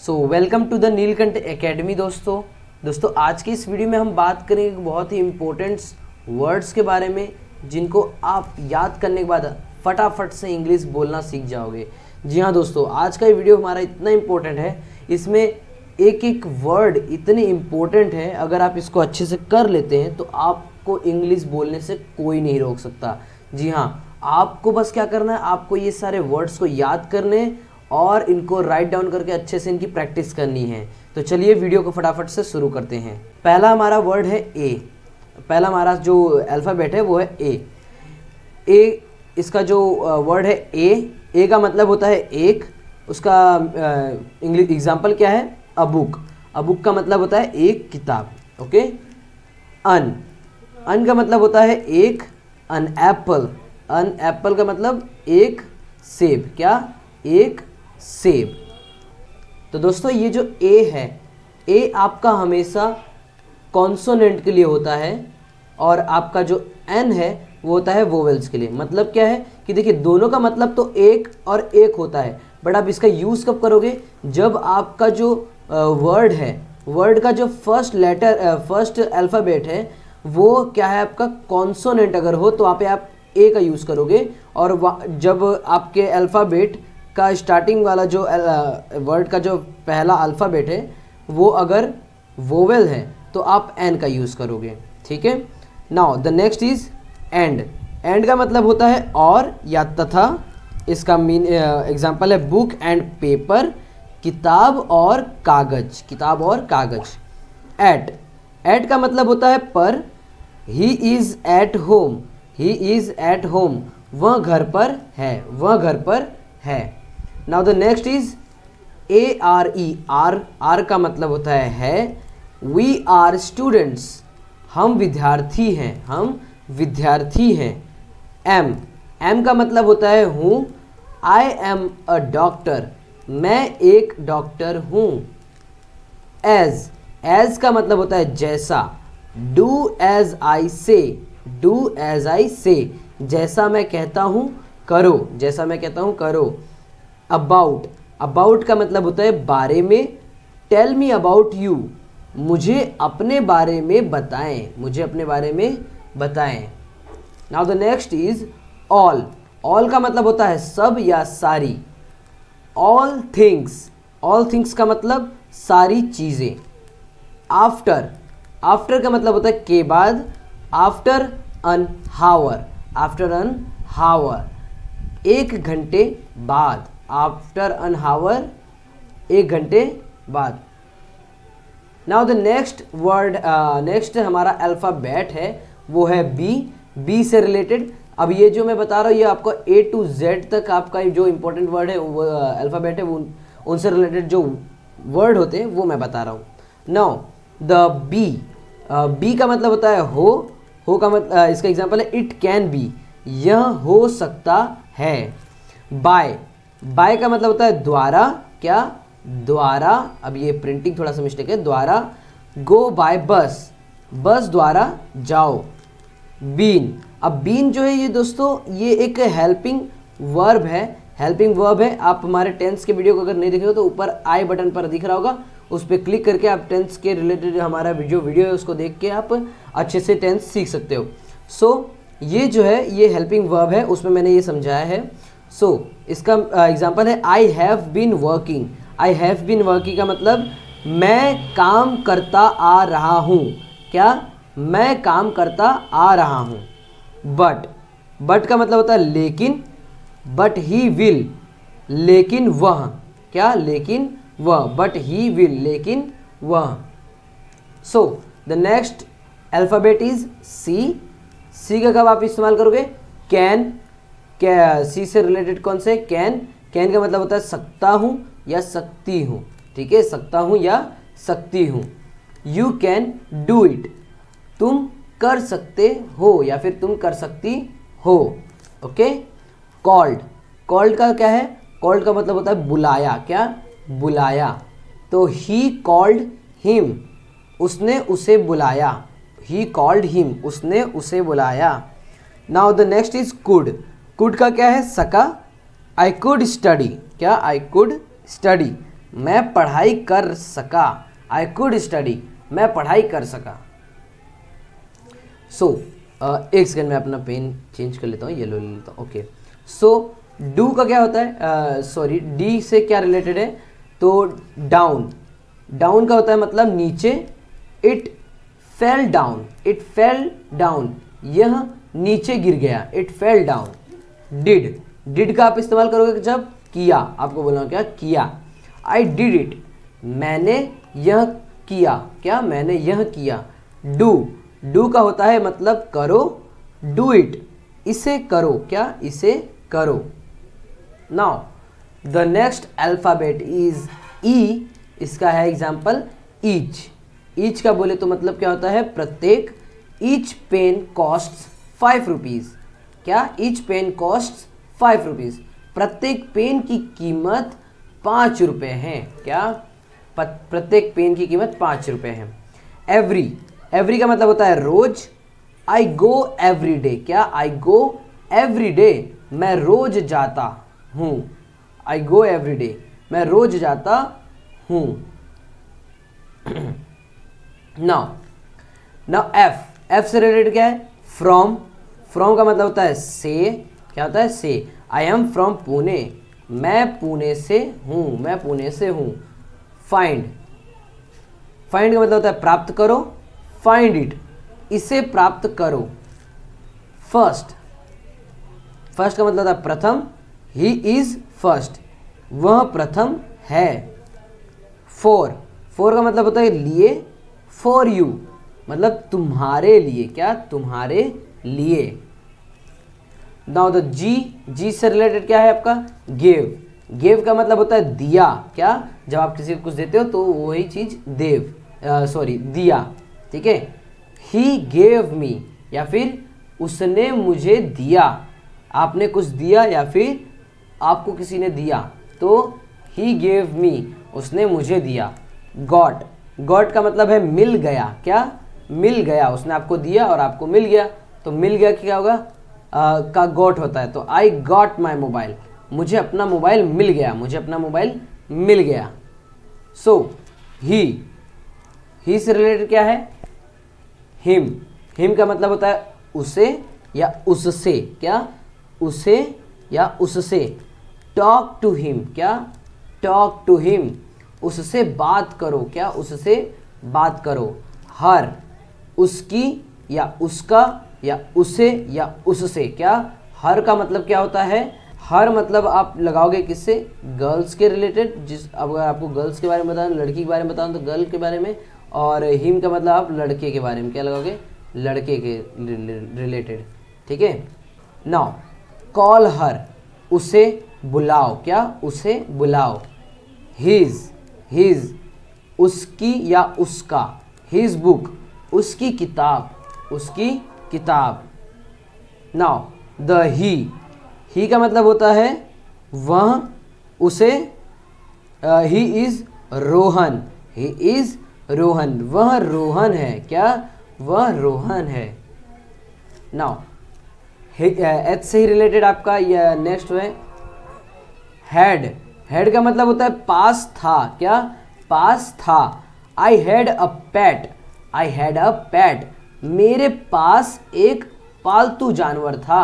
So welcome to the Neelkanth Academy. दोस्तों आज की इस वीडियो में हम बात करेंगे बहुत ही इम्पोर्टेंट वर्ड्स के बारे में जिनको आप याद करने के बाद फटाफट से इंग्लिश बोलना सीख जाओगे। जी हाँ दोस्तों, आज का ये वीडियो हमारा इतना इम्पोर्टेंट है, इसमें एक एक वर्ड इतने इम्पोर्टेंट है, अगर आप इसको अच्छे से कर लेते हैं तो आपको इंग्लिश बोलने से कोई नहीं रोक सकता। जी हाँ, आपको बस क्या करना है, आपको ये सारे वर्ड्स को याद करने और इनको राइट डाउन करके अच्छे से इनकी प्रैक्टिस करनी है। तो चलिए वीडियो को फटाफट से शुरू करते हैं। पहला हमारा वर्ड है ए। पहला हमारा जो अल्फ़ाबेट है वो है ए। ए इसका जो वर्ड है ए का मतलब होता है एक। उसका इंग्लिश एग्जाम्पल क्या है, अ बुक। अ बुक का मतलब होता है एक किताब। ओके। अन का मतलब होता है एक। अन एप्पल का मतलब एक सेब। क्या? एक सेब। तो दोस्तों ये जो ए है, ए आपका हमेशा कॉन्सोनेंट के लिए होता है और आपका जो एन है वो होता है वोवेल्स के लिए। मतलब क्या है कि देखिए, दोनों का मतलब तो एक और एक होता है, बट आप इसका यूज़ कब करोगे, जब आपका जो वर्ड है, वर्ड का जो फर्स्ट अल्फ़ाबेट है वो क्या है, आपका कॉन्सोनेंट अगर हो तो वहाँ पे आप ए का यूज़ करोगे। और जब आपके अल्फ़ाबेट का स्टार्टिंग वाला जो वर्ड का जो पहला अल्फ़ाबेट है वो अगर वोवेल है तो आप एन का यूज़ करोगे। ठीक है। Now the next is and. And का मतलब होता है और या तथा। इसका एग्जाम्पल है बुक एंड पेपर, किताब और कागज। किताब और कागज। एट का मतलब होता है पर। He is at home. He is at home, वह घर पर है, वह घर पर है। Now the next is ARE। Are का मतलब होता है वी आर स्टूडेंट्स, हम विद्यार्थी हैं, हम विद्यार्थी हैं। एम का मतलब होता है हूँ। आई एम अ डॉक्टर, मैं एक डॉक्टर हूँ। एज का मतलब होता है जैसा। डू एज आई से, डू एज आई से, जैसा मैं कहता हूँ करो, जैसा मैं कहता हूँ करो। अबाउट का मतलब होता है बारे में। टेल मी अबाउट यू, मुझे अपने बारे में बताएं, मुझे अपने बारे में बताएं। Now the next is all का मतलब होता है सब या सारी। ऑल थिंग्स का मतलब सारी चीज़ें। आफ्टर का मतलब होता है के बाद। आफ्टर एन हावर, एक घंटे बाद। आफ्टर एन हावर, एक घंटे बाद। Now the next word, next हमारा अल्फ़ाबेट है वो है बी से रिलेटेड। अब ये जो मैं बता रहा हूँ ये आपको A to Z तक आपका जो इंपॉर्टेंट वर्ड है वो अल्फ़ाबेट है वो उनसे रिलेटेड जो वर्ड होते हैं वो मैं बता रहा हूँ। नाउ द बी का मतलब होता है हो का मतलब, इसका एग्जांपल है इट कैन बी, यह हो सकता है। बाय का मतलब होता है द्वारा। क्या? द्वारा। अब ये प्रिंटिंग थोड़ा सा मिस्टेक है, द्वारा। गो बाय बस, बस द्वारा जाओ। अब बीन जो है ये दोस्तों ये एक हेल्पिंग वर्ब है। आप हमारे टेंस के वीडियो को अगर नहीं देखे हो तो ऊपर आई बटन पर दिख रहा होगा, उस पर क्लिक करके आप टेंस के रिलेटेड हमारा वीडियो है उसको देख के आप अच्छे से टेंस सीख सकते हो। सो ये जो है ये हेल्पिंग वर्ब है, उसमें मैंने ये समझाया है। सो इसका एग्जाम्पल है I have been working. I have been working का मतलब मैं काम करता आ रहा हूँ। क्या? मैं काम करता आ रहा हूँ। बट का मतलब होता है लेकिन। बट ही विल, लेकिन वह। क्या? लेकिन वह। बट ही विल, लेकिन वह। So the next alphabet is C का कब आप इस्तेमाल करोगे? कैन। सी से रिलेटेड कौन से? कैन का मतलब होता है सकता हूँ या सकती हूँ। ठीक है, सकता हूँ या सकती हूँ। यू कैन डू इट, तुम कर सकते हो या फिर तुम कर सकती हो। ओके। कॉल्ड का क्या है? कॉल्ड का मतलब होता है बुलाया। क्या? बुलाया। तो ही कॉल्ड हिम, उसने उसे बुलाया। ही कॉल्ड हिम, उसने उसे बुलाया। Now the next is could का क्या है? सका। I could study. क्या? आई कुड स्टडी मैं पढ़ाई कर सका, आई कुड स्टडी, मैं पढ़ाई कर सका। सो एक सेकंड में अपना पेन चेंज कर लेता हूँ, येलो ले लेता हूँ। ओके, सो डू का क्या होता है, सॉरी डी से क्या रिलेटेड है, तो डाउन, डाउन का होता है मतलब नीचे, it fell down, it fell down, यह नीचे गिर गया, it fell down. Did, did का आप इस्तेमाल करोगे जब किया, आपको बोलना क्या, किया। आई डिड इट, मैंने यह किया, क्या, मैंने यह किया। डू, डू का होता है मतलब करो, डू इट, इसे करो, क्या, इसे करो। Now the next alphabet is E, इसका है एग्जाम्पल ईच। ईच का बोले तो मतलब क्या होता है, प्रत्येक। ईच पेन कॉस्ट्स 5 रुपीज़, क्या, ईच पेन कॉस्ट्स 5 रुपीज़, प्रत्येक पेन की कीमत 5 रुपये है, क्या, प्रत्येक पेन की कीमत 5 रुपये है। एवरी, एवरी का मतलब होता है रोज। आई गो एवरी डे, क्या, आई गो एवरी डे, मैं रोज जाता हूँ। आई गो एवरी डे, मैं रोज जाता हूँ। नाउ, नाउ एफ, एफ से रिलेटेड क्या है, फ्रॉम। फ्रॉम का मतलब होता है से, क्या होता है, से। आई एम फ्रॉम पुणे, मैं पुणे से हूँ, मैं पुणे से हूँ। फाइंड, फाइंड का मतलब होता है प्राप्त करो, फाइंड इट, इसे प्राप्त करो। फर्स्ट, फर्स्ट का मतलब होता है प्रथम, ही इज फर्स्ट, वह प्रथम है। फोर, फोर का मतलब होता है लिए, फॉर यू मतलब तुम्हारे लिए, क्या, तुम्हारे लिए। नाउ द जी, जी से रिलेटेड क्या है आपका, गिव। गिव का मतलब होता है दिया, क्या, जब आप किसी को कुछ देते हो तो वही चीज देव, सॉरी दिया, ठीक है। ही गेव मी, या फिर उसने मुझे दिया, आपने कुछ दिया या फिर आपको किसी ने दिया, तो ही गेव मी, उसने मुझे दिया। गॉट, गॉट का मतलब है मिल गया, क्या, मिल गया, उसने आपको दिया और आपको मिल गया, तो मिल गया क्या होगा, का गॉट होता है। तो आई गॉट माई मोबाइल, मुझे अपना मोबाइल मिल गया, मुझे अपना मोबाइल मिल गया। सो ही, ही से रिलेटेड क्या है, हिम। हिम का मतलब होता है उसे या उससे, क्या, उसे या उससे। टॉक टू हिम, क्या, टॉक टू हिम, उससे बात करो, क्या, उससे बात करो। हर, उसकी या उसका या उसे या उससे, क्या, हर का मतलब क्या होता है, हर मतलब आप लगाओगे किससे, गर्ल्स के रिलेटेड, जिस अगर आपको गर्ल्स के बारे में बताना, लड़की के बारे में बताना तो गर्ल के बारे में, और हिम का मतलब आप लड़के के बारे में क्या लगाओगे, लड़के के रिलेटेड, ठीक है। नाउ कॉल हर, उसे बुलाओ, क्या, उसे बुलाओ। हिज, हिज, उसकी या उसका। हिज बुक, उसकी किताब, उसकी किताब। नाउ द ही का मतलब होता है वह, उसे। He is Rohan, he is Rohan, वह रोहन है, क्या, वह रोहन है। नाउ एच से ही रिलेटेड आपका यह नेक्स्ट है हैड। हैड का मतलब होता है पास था, क्या, पास था। I had a PAT, I had a PAT, मेरे पास एक पालतू जानवर था,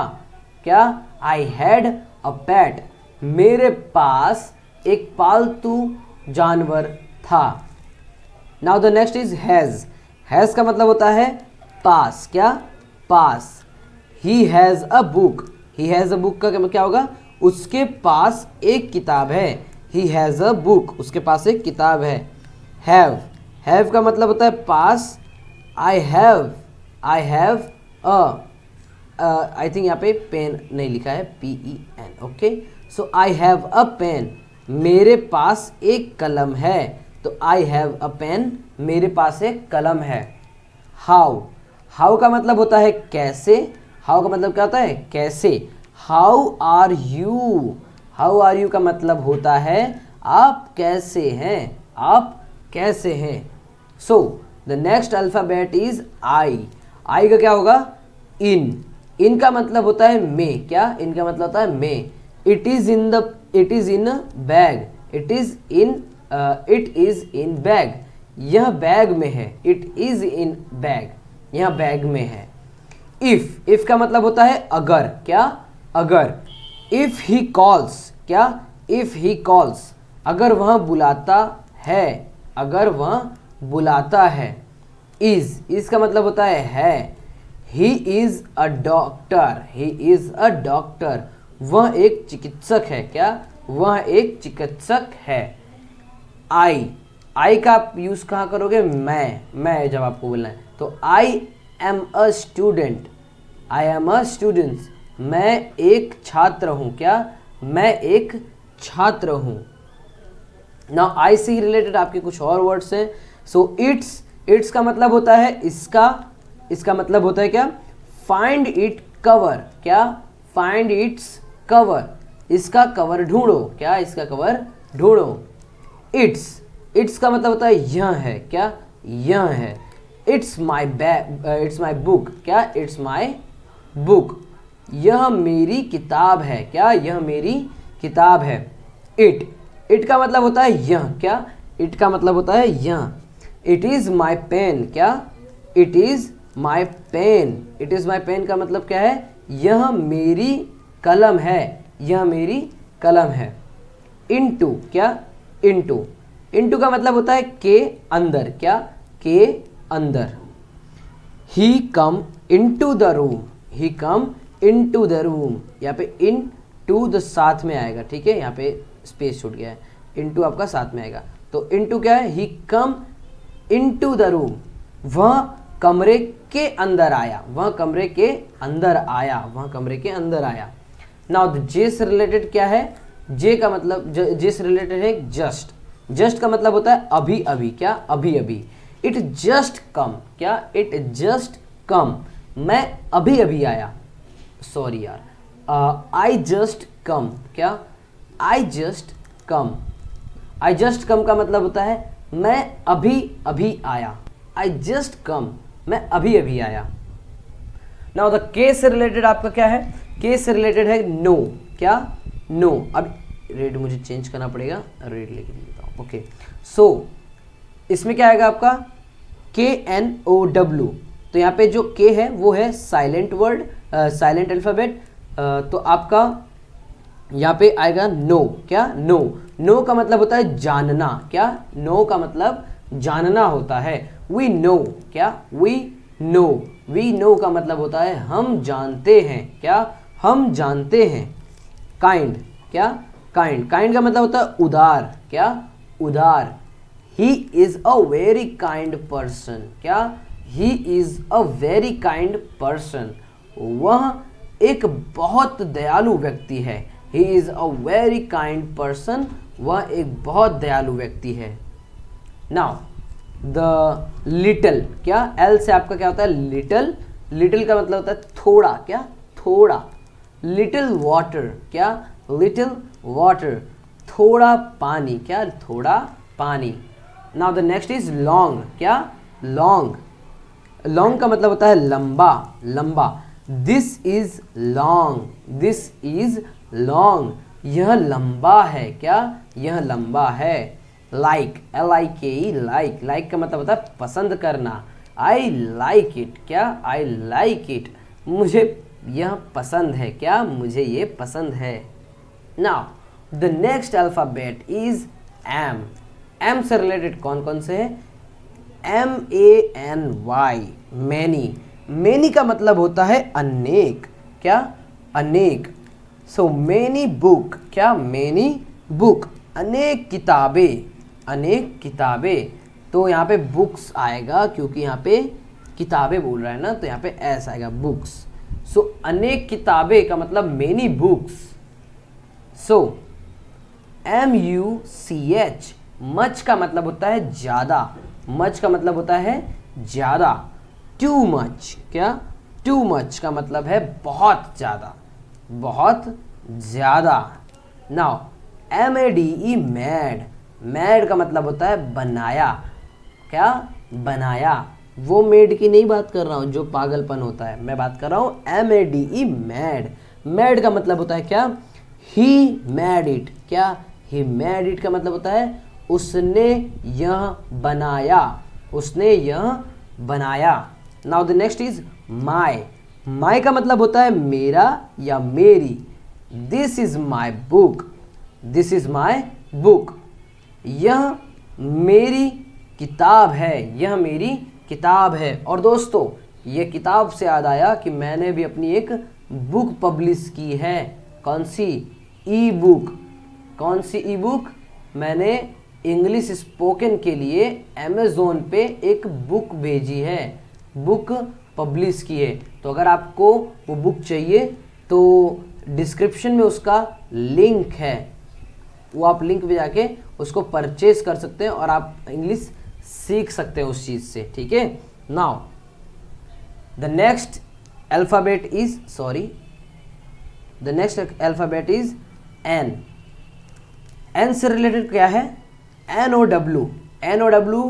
क्या, आई हैड अ पैट, मेरे पास एक पालतू जानवर था। Now the next is has. Has का मतलब होता है पास, क्या, पास। He has a book, he has a book का क्या होगा, उसके पास एक किताब है। ही हैज़ अ बुक, उसके पास एक किताब है। हैव, हैव का मतलब होता है पास। आई हैव अ, आई थिंक यहाँ पे पेन नहीं लिखा है, PEN, okay. So I have a pen, मेरे पास एक कलम है, तो आई हैव अ पेन, मेरे पास एक कलम है। हाउ, हाउ का मतलब होता है कैसे। हाउ का मतलब क्या होता है, कैसे। How are you, how are you का मतलब होता है आप कैसे हैं, आप कैसे हैं। So the next alphabet is I. I का क्या होगा, इन। इन का मतलब होता है में, क्या, इनका मतलब होता है में। It is in the, it is in bag, it is in it is in bag, यह बैग में है, इट इज इन बैग, यह बैग में है। इफ का मतलब होता है अगर, क्या, अगर। इफ ही कॉल्स, क्या, इफ ही कॉल्स, अगर वह बुलाता है, अगर वह बुलाता है। इज का मतलब होता है। He is a doctor, he is a doctor, वह एक चिकित्सक है, क्या, वह एक चिकित्सक है। आई का आप यूज कहाँ करोगे, मैं जब आपको बोलना है तो I am a student, I am a student, मैं एक छात्र हूँ, क्या, मैं एक छात्र हूँ। नाउ आई से रिलेटेड आपके कुछ और वर्ड्स हैं। सो इट्स का मतलब होता है इसका मतलब होता है क्या, फाइंड इट कवर, क्या, फाइंड इट्स कवर, इसका कवर ढूंढो, क्या, इसका कवर ढूंढो। इट्स का मतलब होता है यह है, क्या, यह है। It's my bag, it's my book, क्या, इट्स माई बुक, यह मेरी किताब है, क्या, यह मेरी किताब है। इट का मतलब होता है यह, क्या, इट का मतलब होता है यह। इट इज माई पेन, क्या, it is my pen, it is my pen का मतलब क्या है, यह मेरी कलम है, यह मेरी कलम है। इनटू, क्या, इनटू का मतलब होता है के अंदर, क्या, के अंदर। He come into the room, he come into the room, यहाँ पे इन टू द साथ में आएगा, ठीक है, यहाँ पे स्पेस छूट गया है, इनटू आपका साथ में आएगा। तो इनटू क्या है, ही कम इनटू द रूम, वह कमरे के अंदर आया, वह कमरे के अंदर आया, वह कमरे के अंदर आया। नाउ जे से रिलेटेड क्या है, जे का मतलब जे से रिलेटेड है जस्ट, जस्ट का मतलब होता है अभी अभी, क्या, अभी अभी। इट जस्ट कम, क्या, इट जस्ट कम, मैं अभी अभी आया, सॉरी यार, आई जस्ट कम, क्या, I just come, I just come का मतलब होता है मैं अभी अभी आया, आई जस्ट कम, मैं अभी अभी आया। नाउ द के से रिलेटेड आपका क्या है, के से रिलेटेड है नो, क्या, नो। अब रेड मुझे चेंज करना पड़ेगा, रेड लेके देता हूँ, ओके। सो इसमें क्या आएगा आपका KNOW, तो यहाँ पे जो के है वो है साइलेंट वर्ड, साइलेंट अल्फाबेट, तो आपका यहाँ पे आएगा नो, क्या, नो। नो का मतलब होता है जानना, क्या, नो का मतलब जानना होता है। वी नो, क्या, वी नो, वी नो का मतलब होता है हम जानते हैं, क्या, हम जानते हैं। काइंड, क्या, काइंड, काइंड का मतलब होता है उदार, क्या, उदार। He is a very kind person, क्या, he is a very kind person, वह एक बहुत दयालु व्यक्ति है। He is a very kind person, वह एक बहुत दयालु व्यक्ति है। नाउ द लिटिल, क्या, एल से आपका क्या होता है लिटिल, लिटिल का मतलब होता है थोड़ा, क्या, थोड़ा। लिटिल वाटर, क्या, लिटिल वाटर, थोड़ा पानी, क्या, थोड़ा पानी। Now the next is long, क्या, लॉन्ग, लॉन्ग का मतलब होता है लंबा, लंबा। This is long, this is long, यह लंबा है, क्या, यह लंबा है। लाइक, LIKE, लाइक, लाइक का मतलब होता है पसंद करना। आई लाइक इट, क्या, आई लाइक इट, मुझे यह पसंद है, क्या, मुझे ये पसंद है। Now the next alphabet is M. M से रिलेटेड कौन कौन से है, MANY, मैनी। मैनी का मतलब होता है अनेक, क्या, अनेक। सो मैनी बुक, क्या, मैनी बुक, अनेक किताबें, अनेक किताबें। तो यहाँ पे बुक्स आएगा क्योंकि यहाँ पे किताबें बोल रहा है ना, तो यहाँ पे एस आएगा, बुक्स। सो अनेक किताबें का मतलब मेनी बुक्स। सो MUCH, मच का मतलब होता है ज़्यादा, मच का मतलब होता है ज़्यादा। टू मच, क्या, टू मच का मतलब है बहुत ज़्यादा, बहुत ज़्यादा। नाउ MADE, मैड, मैड का मतलब होता है बनाया, क्या, बनाया। वो मेड की नहीं बात कर रहा हूँ जो पागलपन होता है, मैं बात कर रहा हूँ MADE, मैड। मैड का मतलब होता है क्या, ही मैड इट, क्या, ही मैड इट का मतलब होता है उसने यह बनाया, उसने यह बनाया। Now the next is my. My का मतलब होता है मेरा या मेरी। This is my book, this is my book. यह मेरी किताब है, यह मेरी किताब है। और दोस्तों ये किताब से याद आया कि मैंने भी अपनी एक बुक पब्लिश की है। कौन सी? E book. कौन सी ई बुक? मैंने इंग्लिश स्पोकन के लिए अमेज़ोन पे एक बुक भेजी है, बुक पब्लिश की है। तो अगर आपको वो बुक चाहिए तो डिस्क्रिप्शन में उसका लिंक है, वो आप लिंक पे जाके उसको परचेज कर सकते हैं और आप इंग्लिश सीख सकते हैं उस चीज़ से। ठीक है। Now the next alphabet is the next alphabet is N. N से रिलेटेड क्या है? NOW। NOW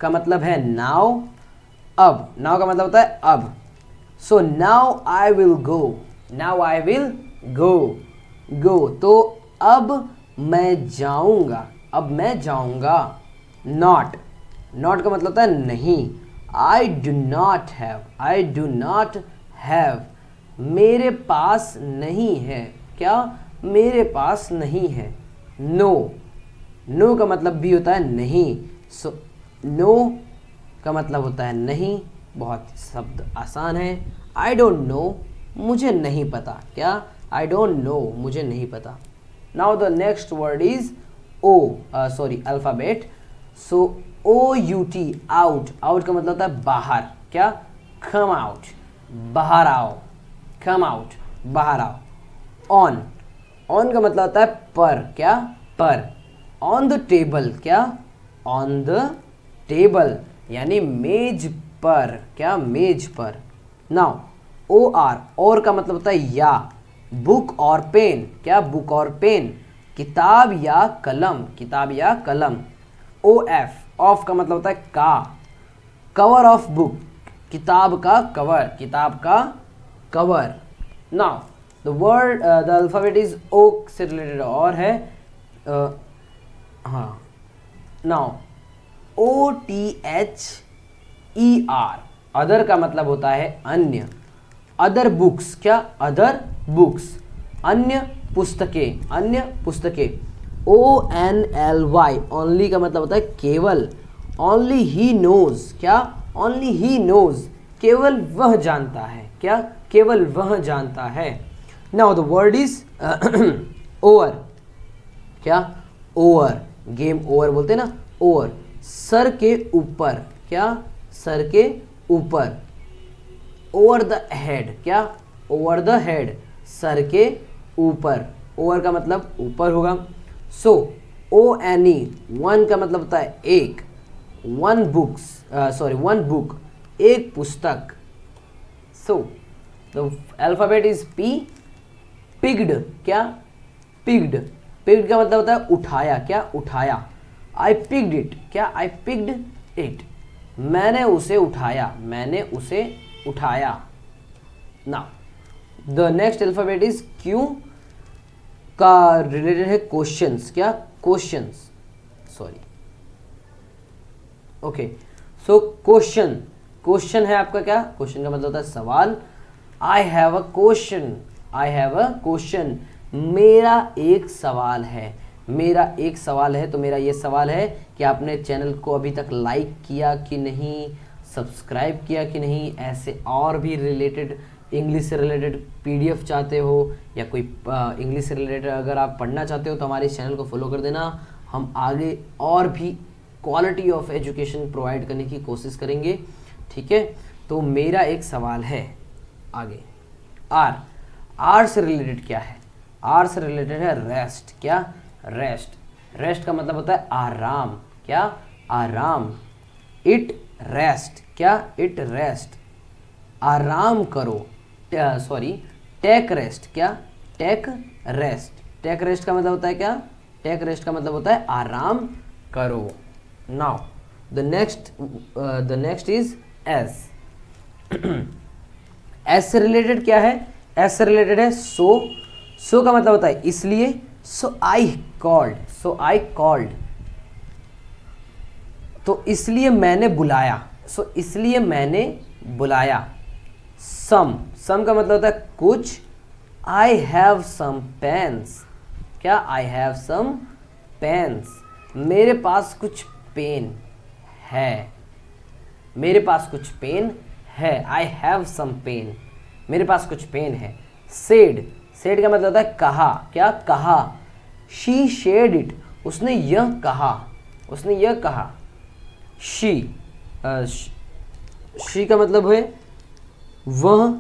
का मतलब है नाउ, अब। नाउ का मतलब होता है अब। So now I will go, now I will go, go. तो अब मैं जाऊंगा, अब मैं जाऊंगा। नॉट, नॉट का मतलब होता है नहीं। I do not have, I do not have. मेरे पास नहीं है, क्या? मेरे पास नहीं है। नो, नो का मतलब भी होता है नहीं। सो नो का मतलब होता है नहीं। बहुत शब्द आसान है। आई डोंट नो, मुझे नहीं पता। क्या? आई डोंट नो, मुझे नहीं पता। Now the next word is alphabet. So OUT, out. Out का मतलब होता है बाहर। क्या? कम आउट, बाहर आओ। कम आउट, बाहर आओ। ऑन, ऑन का मतलब होता है पर। क्या? पर। On the table. क्या? ऑन द टेबल यानी मेज पर। क्या? मेज पर। नाउ OR, और का मतलब होता है या। बुक और पेन। क्या? बुक और पेन। किताब या कलम, किताब या कलम। OF, ऑफ का मतलब होता है का। कवर ऑफ बुक, किताब का कवर, किताब का cover. Now the word the alphabet is O से रिलेटेड और है। हाँ, नाउ OTHER। अदर का मतलब होता है अन्य। Other books. क्या? अदर बुक्स, अन्य पुस्तकें, अन्य पुस्तकें। ONLY, ओनली का मतलब होता है केवल। Only he knows. क्या? ओनली ही नोज, केवल वह जानता है। क्या? केवल वह जानता है। Now the word is over. क्या? ओवर, गेम ओवर बोलते हैं ना, ओवर। सर के ऊपर। क्या? सर के ऊपर। Over the head. क्या? ओवर द हेड, सर के ऊपर। ओवर का मतलब ऊपर होगा। सो ONE, वन का मतलब होता है एक। वन बुक, एक पुस्तक। So the alphabet is P। Pigged. क्या? पिग्ड, पिग्ड का मतलब होता है उठाया। क्या? उठाया। आई पिग्ड इट। क्या? आई पिग्ड इट, मैंने उसे उठाया, मैंने उसे उठाया। Now the next alphabet is Q का रिलेटेड है क्वेश्चंस। क्या? Questions, sorry. Okay, so question, question है आपका। क्या? क्वेश्चन का मतलब होता है सवाल। आई have a question, I have a question, मेरा एक सवाल है, मेरा एक सवाल है। तो मेरा ये सवाल है कि आपने चैनल को अभी तक लाइक किया कि नहीं, सब्सक्राइब किया कि नहीं। ऐसे और भी रिलेटेड, इंग्लिश से रिलेटेड PDF चाहते हो या कोई इंग्लिश से रिलेटेड अगर आप पढ़ना चाहते हो तो हमारे चैनल को फॉलो कर देना। हम आगे और भी क्वालिटी ऑफ एजुकेशन प्रोवाइड करने की कोशिश करेंगे। ठीक है। तो मेरा एक सवाल है। आगे आर, आर से रिलेटेड क्या है? आर से रिलेटेड है रेस्ट। क्या? रेस्ट, रेस्ट का मतलब होता है आराम। क्या? आराम। It rest. क्या? इट रेस्ट, आराम करो। Sorry, take rest. क्या? टेक रेस्ट, टेक रेस्ट का मतलब होता है क्या? टेक रेस्ट का मतलब होता है आराम करो। Now the next is S. S से रिलेटेड क्या है? एस से रिलेटेड है सो। सो का मतलब होता है इसलिए। सो I called, so I called, तो इसलिए मैंने बुलाया, सो इसलिए मैंने बुलाया। सम का मतलब होता है कुछ। आई हैव सम पेन्स, क्या आई हैव सम पेन्स, मेरे पास कुछ पेन है, मेरे पास कुछ पेन है। आई हैव सम पेन, मेरे पास कुछ पेन है। सेड का मतलब होता है कहा, क्या कहा। शी शेड इट, उसने यह कहा, उसने यह कहा। शी का मतलब है वह।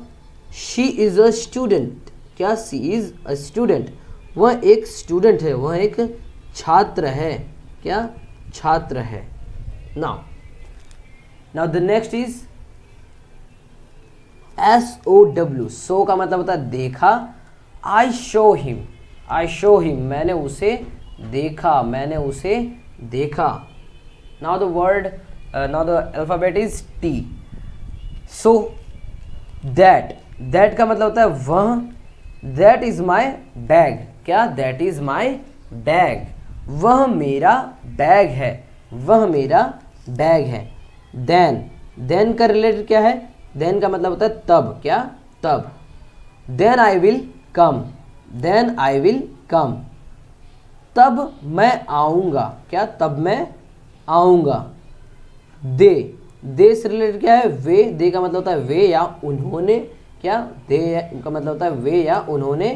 शी इज़ अ स्टूडेंट, क्या शी इज़ अ स्टूडेंट, वह एक स्टूडेंट है, वह एक छात्र है, क्या छात्र है। Now the next is SOW, सो का मतलब होता है देखा। आई शो हिम, मैंने उसे देखा, मैंने उसे देखा। Now the alphabet is T। So that का मतलब होता है वह। दैट इज माई बैग, क्या दैट इज माई बैग, वह मेरा बैग है, वह मेरा बैग है। देन का रिलेटेड क्या है? देन का मतलब होता है तब, क्या तब। Then I will come, then I will come, तब मैं आऊँगा, क्या तब मैं आऊँगा। दे से रिलेटेड क्या है? वे। दे का मतलब होता है वे या उन्होंने, क्या दे का मतलब होता है वे या उन्होंने।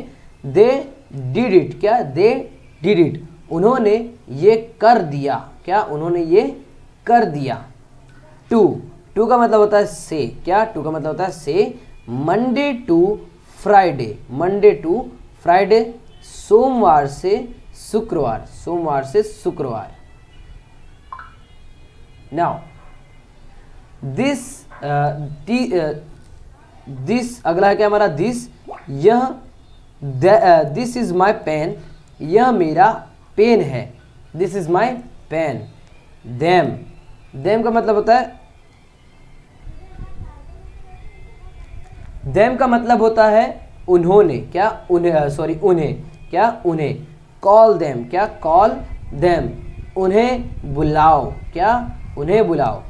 दे डिड इट, क्या दे डिड इट, उन्होंने ये कर दिया, क्या उन्होंने ये कर दिया। टू का मतलब होता है से, क्या टू का मतलब होता है से। Monday to Friday, Monday to Friday, सोमवार से शुक्रवार, सोमवार से शुक्रवार। नाउ दिस अगला है क्या हमारा? दिस, यह। दिस इज माई पेन, यह मेरा पेन है, this is my pen. Them का मतलब होता है, देम का मतलब होता है उन्होंने, क्या उन्हें, क्या उन्हें। कॉल देम, क्या कॉल देम, उन्हें बुलाओ, क्या उन्हें बुलाओ।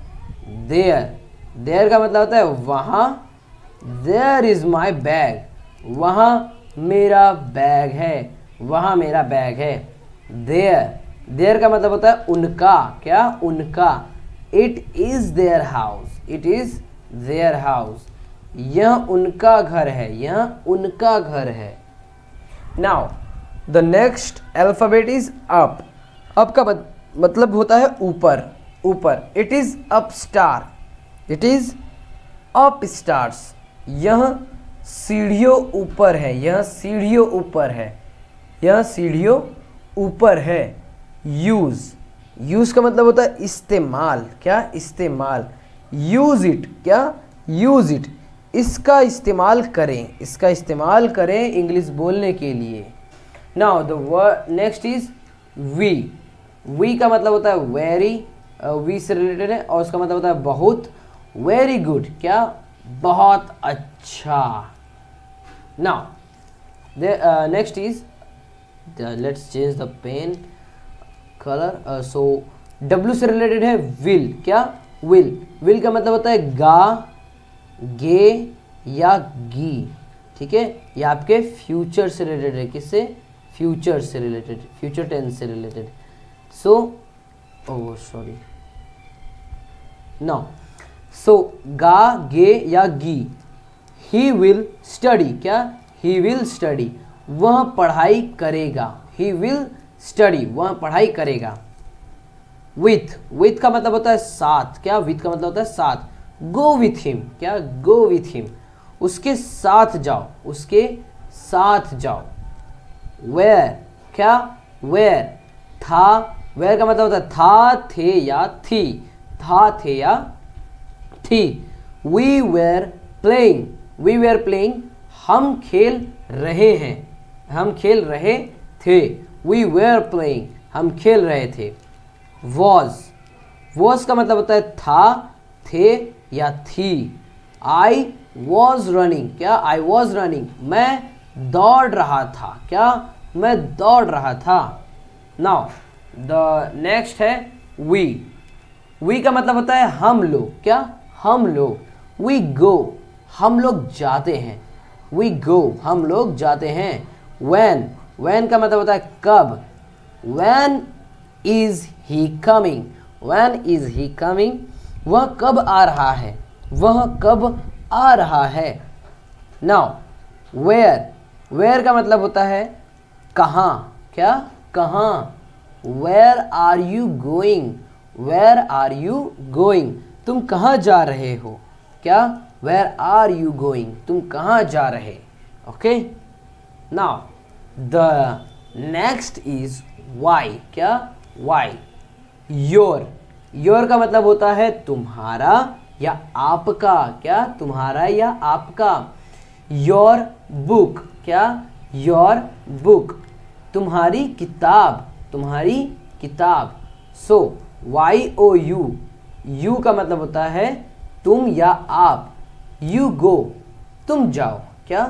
देयर का मतलब होता है वहाँ। देयर इज माई बैग, वहाँ मेरा बैग है, वहाँ मेरा बैग है। देयर का मतलब होता है उनका, क्या उनका। It is their house, it is their house, यह उनका घर है, यह उनका घर है। Now the next alphabet is up. Up का मतलब होता है ऊपर, ऊपर। It is up star, it is up stars, यह सीढ़ियों ऊपर है, यह सीढ़ियों ऊपर है, यह सीढ़ियों ऊपर है। यूज का मतलब होता है इस्तेमाल, क्या इस्तेमाल। यूज इट, क्या यूज इट, इसका इस्तेमाल करें, इसका इस्तेमाल करें इंग्लिश बोलने के लिए। Now the word next is we का मतलब होता है वेरी, वी से रिलेटेड है और उसका मतलब होता है बहुत। वेरी गुड, क्या बहुत अच्छा। Now next is let's change the pen colour. So W से रिलेटेड है विल, क्या विल का मतलब होता है गा, गे या गी, ठीक है। ये आपके फ्यूचर से रिलेटेड है, किससे? फ्यूचर से रिलेटेड, फ्यूचर टेंस से रिलेटेड। सो ओह सॉरी, नो। सो गा, गे या गी। ही विल स्टडी, क्या ही विल स्टडी, वह पढ़ाई करेगा। ही विल स्टडी, वह पढ़ाई करेगा। विथ का मतलब होता है साथ, क्या विथ का मतलब होता है साथ। गो विथ हिम, क्या गो विथ हिम, उसके साथ जाओ, उसके साथ जाओ। वेयर, क्या वेयर। वेयर का मतलब होता है था, थे या थी, था, थे या थी। वी वेर प्लेइंग, हम खेल रहे हैं, हम खेल रहे थे। वी वेर प्लेइंग, हम खेल रहे थे। वॉज का मतलब होता है था, थे या थी। आई वॉज रनिंग, क्या आई वॉज रनिंग, मैं दौड़ रहा था, क्या मैं दौड़ रहा था। नाउ द नेक्स्ट है वी का मतलब होता है हम लोग, क्या, हम लोग। वी गो, हम लोग जाते हैं, वी गो, हम लोग जाते हैं। व्हेन, व्हेन का मतलब होता है कब, when is he coming, when is he coming, वह कब आ रहा है, वह कब आ रहा है। नाउ वेयर, वेयर का मतलब होता है कहाँ, क्या, कहाँ। Where are you going, where are you going, तुम कहाँ जा रहे हो, क्या, वेयर आर यू गोइंग, तुम कहाँ जा रहे। Okay, now the next is Y, क्या, वाई। योर, योर का मतलब होता है तुम्हारा या आपका, क्या, तुम्हारा या आपका। योर बुक, क्या, योर बुक, तुम्हारी किताब, तुम्हारी किताब। सो वाई ओ यू, यू का मतलब होता है तुम या आप। यू गो, तुम जाओ, क्या,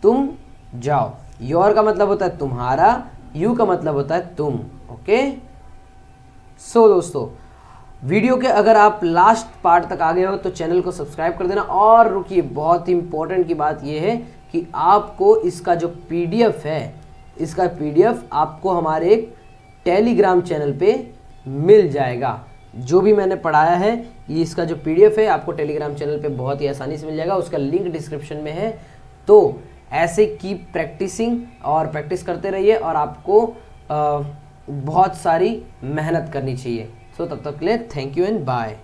तुम जाओ। योर का मतलब होता है तुम्हारा, यू का मतलब होता है तुम। ओके, सो दोस्तों, वीडियो के अगर आप लास्ट पार्ट तक आ गए हो तो चैनल को सब्सक्राइब कर देना। और रुकिए, बहुत ही इंपॉर्टेंट की बात यह है कि आपको इसका जो पीडीएफ है, इसका पीडीएफ आपको हमारे एक टेलीग्राम चैनल पे मिल जाएगा। जो भी मैंने पढ़ाया है, ये इसका जो पीडीएफ है आपको टेलीग्राम चैनल पे बहुत ही आसानी से मिल जाएगा। उसका लिंक डिस्क्रिप्शन में है। तो ऐसे कीप प्रैक्टिसिंग और प्रैक्टिस करते रहिए, और आपको बहुत सारी मेहनत करनी चाहिए। सो तब तक के लिए थैंक यू एंड बाय।